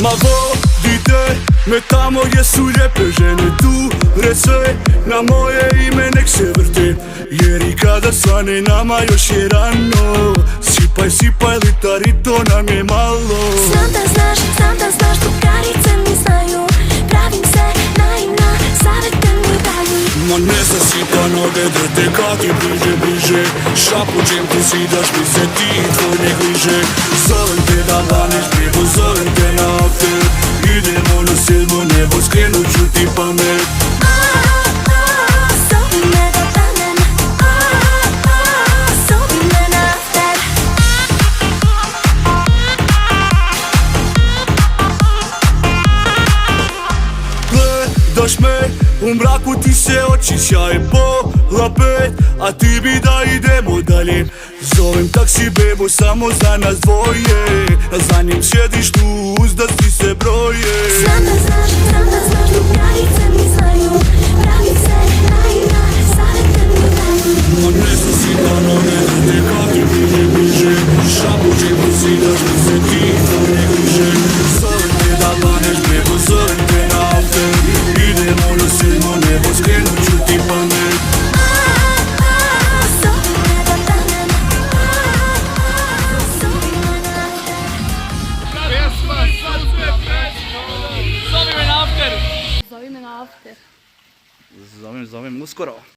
Ma vodite me tamo gdje su lijepe žene. Tu rece na moje ime nek se vrti, jer i kada svane nama još je rano. Sipaj, sipaj litar i to nam je malo. Znam da znaš, drugarice mi znaju. Pravim se naivna, savjete mi daju. Ma ne zasipa noge drte kad ti bliže. Šapućem ti si daš mi se ti i tvoj ne gliže. Zovem te da vaneš prijevo, zovem te na after. Idemo na 7. nebo, skrenut ću ti pamet. Zovi me da danem, zovi me na after. Gledaš me, u mraku ti se oči sjaje pola 5, a ti bi da idemo dalje. Zovem taksi bebo samo za nas dvoje, na zadnjem sjedištu uzdaci se broje. Znam da znaš, drugarice mi znaju. Pravim se naivna, savjete mi daju. Ma ne zasipa noge drte kad ti bliže. Šapućem ti si daš mi se ti i tvoj ne gliže. Zovem te da vaneš bebo, zovem te na after. Idemo na 7. nebo, skrenut ću ti pamet. Zovi me da danem, zovi me na after. Zovi me na after. Zovi me na after. Zovem uskoro.